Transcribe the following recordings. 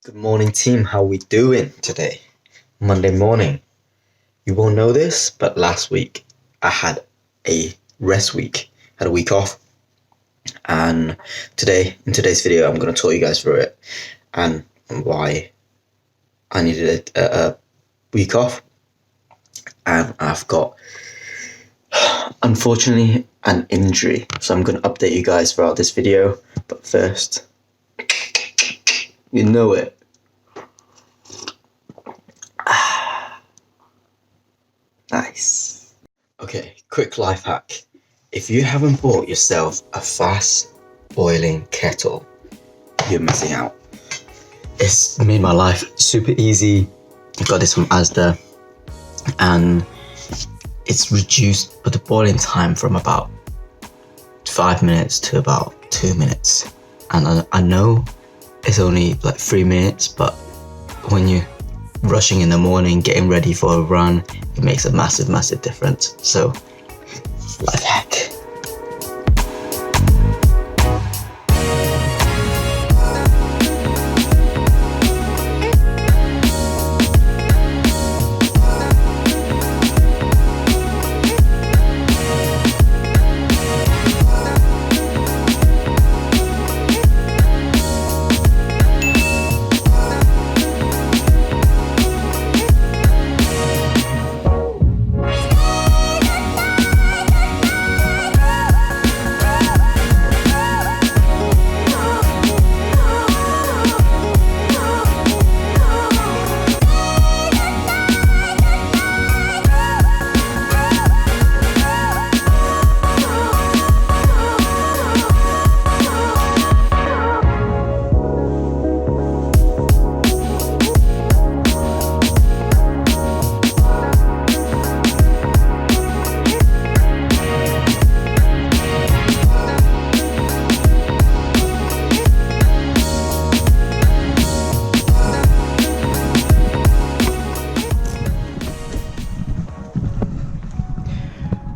Good morning, team. How we doing today? Monday morning. You won't know this, but last week I had a rest week, had a week off, and in today's video I'm going to talk you guys through it and why I needed a week off. And I've got, unfortunately, an injury, so I'm going to update you guys throughout this video. But first, you know it. Nice. Okay, quick life hack. If you haven't bought yourself a fast boiling kettle, you're missing out. It's made my life super easy. I got this from Asda, and it's reduced the boiling time from about 5 minutes to about 2 minutes. And I know it's only like 3 minutes, but when you're rushing in the morning, getting ready for a run, it makes a massive difference. So, life hack.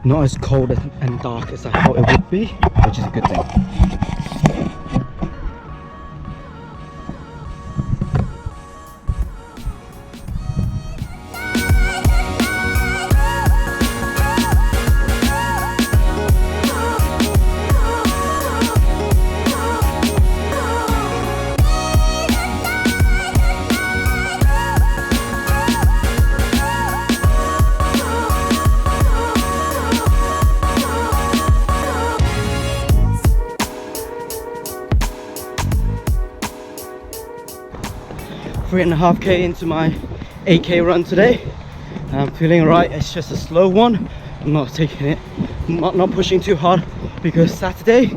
Not as cold and dark as I thought it would be, which is a good thing. Three and a half K into my 8K run today. I'm feeling alright. It's just a slow one. I'm not taking it, not pushing too hard, because Saturday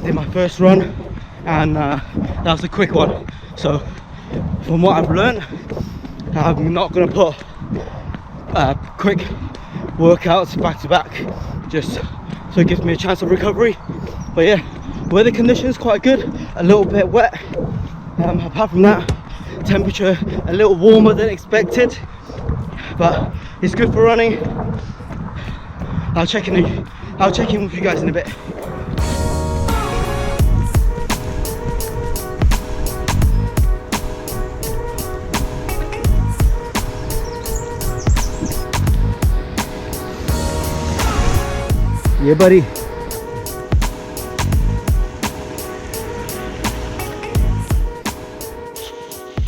did my first run and that was a quick one. So from what I've learned, I'm not gonna put quick workouts back to back, just so it gives me a chance of recovery. But yeah, weather conditions quite good, a little bit wet. Apart from that, temperature a little warmer than expected, but it's good for running. I'll check in with you guys in a bit. Yeah, buddy.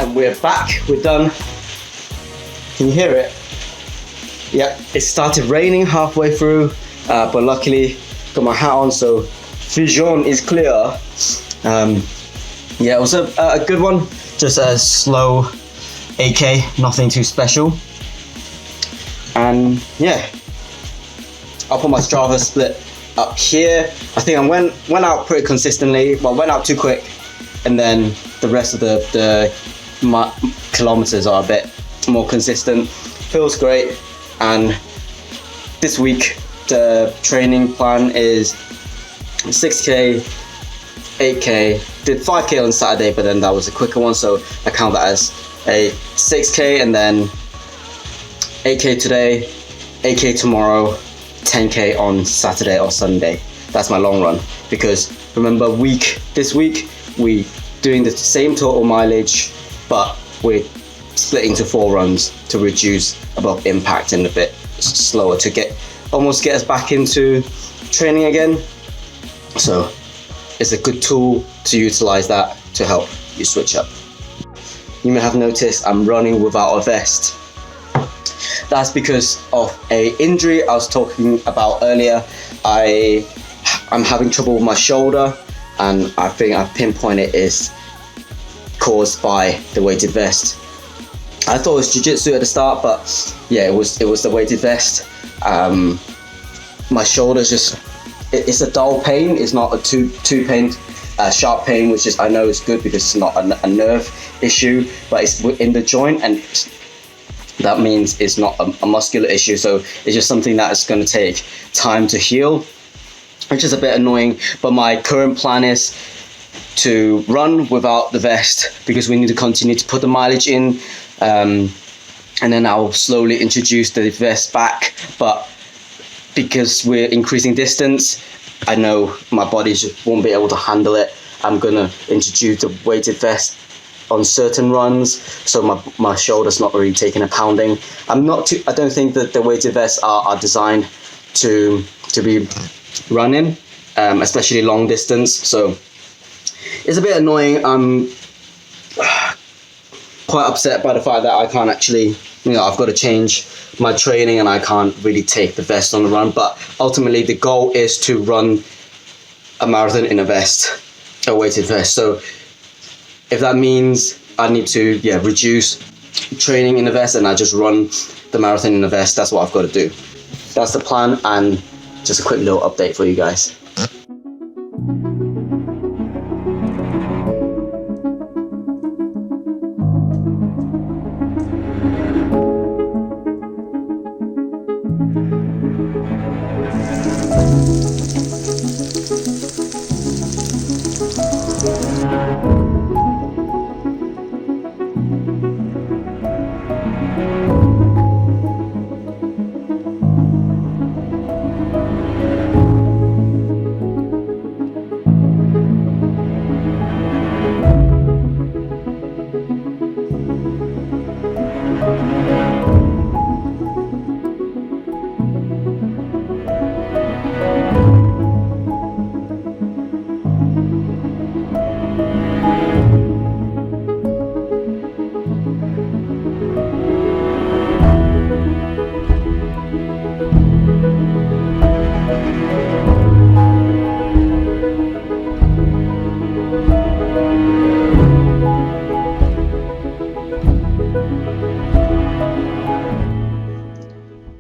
And we're back, we're done. Can you hear it? Yeah, it started raining halfway through, but luckily got my hat on, so vision is clear. Yeah, it was a good one, just a slow 8K, nothing too special. And yeah, I'll put my Strava split up here. I think I went out pretty consistently, well, went out too quick, and then the rest of the kilometers are a bit more consistent. Feels great. And this week the training plan is 6K, 8K. Did 5K on Saturday, but then that was a quicker one, so I count that as a 6K, and then 8K today, 8K tomorrow, 10K on Saturday or Sunday. That's my long run, because remember this week we doing the same total mileage but we're splitting to 4 runs to reduce above impact and a bit slower to almost get us back into training again. So it's a good tool to utilize that to help you switch up. You may have noticed I'm running without a vest. That's because of a injury I was talking about earlier. I'm having trouble with my shoulder, and I think I've pinpointed it is caused by the weighted vest. I thought it was jiu-jitsu at the start, but yeah, it was the weighted vest. My shoulder's it's a dull pain. It's not a too pain, sharp pain, which is, I know is good because it's not a nerve issue, but it's in the joint, and that means it's not a muscular issue. So it's just something that is going to take time to heal, which is a bit annoying. But my current plan is to run without the vest because we need to continue to put the mileage in, and then I'll slowly introduce the vest back. But because we're increasing distance, I know my body just won't be able to handle it. I'm gonna introduce the weighted vest on certain runs, so my shoulder's not really taking a pounding. I don't think that the weighted vests are designed to be running, especially long distance. So it's a bit annoying. I'm quite upset by the fact that I can't actually, I've got to change my training and I can't really take the vest on the run. But ultimately the goal is to run a marathon in a vest, a weighted vest. So if that means I need to reduce training in a vest and I just run the marathon in a vest, that's what I've got to do. That's the plan, and just a quick little update for you guys.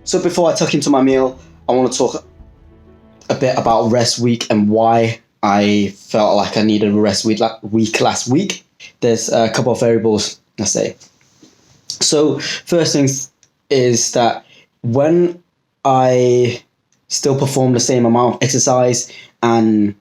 So before I tuck into my meal, I want to talk a bit about rest week and why I felt like I needed a rest week last week. There's a couple of variables, let's say. So first things is that when I still perform the same amount of exercise and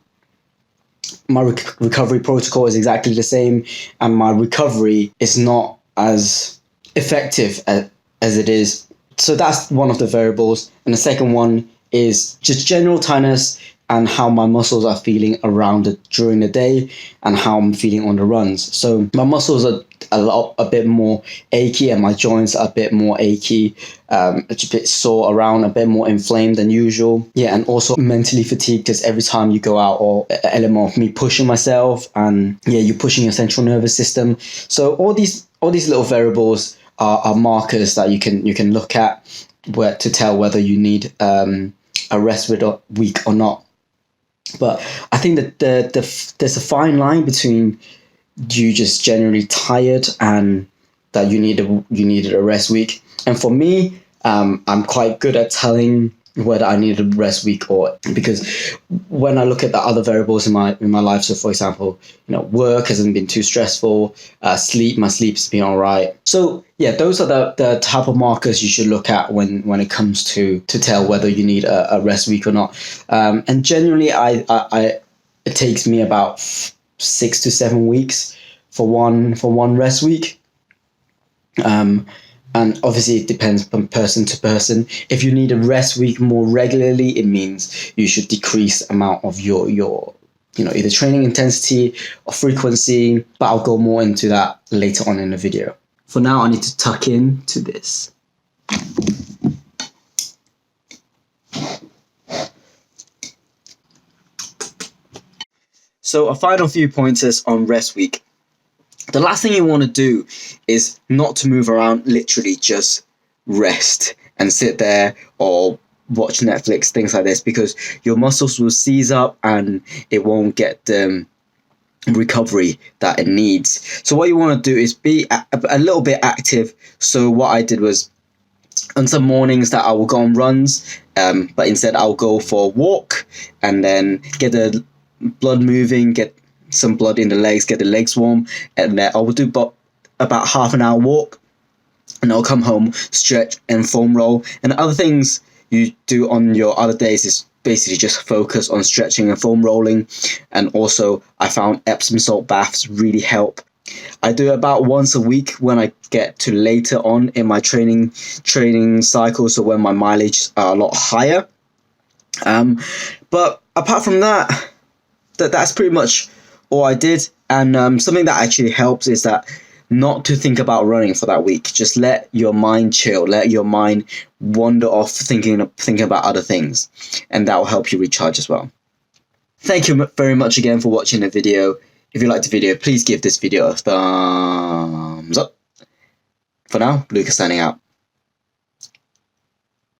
my recovery protocol is exactly the same and my recovery is not as effective as it is. So that's one of the variables. And the second one is just general tiredness and how my muscles are feeling during the day and how I'm feeling on the runs. So my muscles are a bit more achy and my joints are a bit more achy, a bit sore around, a bit more inflamed than usual. Yeah, and also mentally fatigued because every time you go out, or an element of me pushing myself, and you're pushing your central nervous system. So all these little variables are markers that you can look at to tell whether you need a rest week or not. But I think that there's a fine line between you just generally tired and that you needed a rest week. And for me, I'm quite good at telling whether I need a rest week or, because when I look at the other variables in my life, so for example, work hasn't been too stressful, my sleep's been all right. So yeah, those are the type of markers you should look at when it comes to tell whether you need a rest week or not. And generally, it takes me about 6 to 7 weeks for one rest week. And obviously it depends from person to person. If you need a rest week more regularly, it means you should decrease amount of your either training intensity or frequency, but I'll go more into that later on in the video. For now, I need to tuck in to this. So a final few pointers on rest week. The last thing you want to do is not to move around, literally just rest and sit there or watch Netflix, things like this, because your muscles will seize up and it won't get the recovery that it needs. So what you want to do is be a little bit active. So what I did was, on some mornings that I will go on runs, but instead I'll go for a walk and then get the blood moving, get some blood in the legs, get the legs warm, and then I will do about half an hour walk, and I'll come home, stretch and foam roll. And the other things you do on your other days is basically just focus on stretching and foam rolling. And also I found Epsom salt baths really help. I do it about once a week when I get to later on in my training cycle, so when my mileage are a lot higher. But apart from that, that's pretty much all I did. And something that actually helps is that not to think about running for that week. Just let your mind chill, let your mind wander off thinking about other things, and that will help you recharge as well. Thank you very much again for watching the video. If you liked the video, please give this video a thumbs up. For now, Lucas signing out.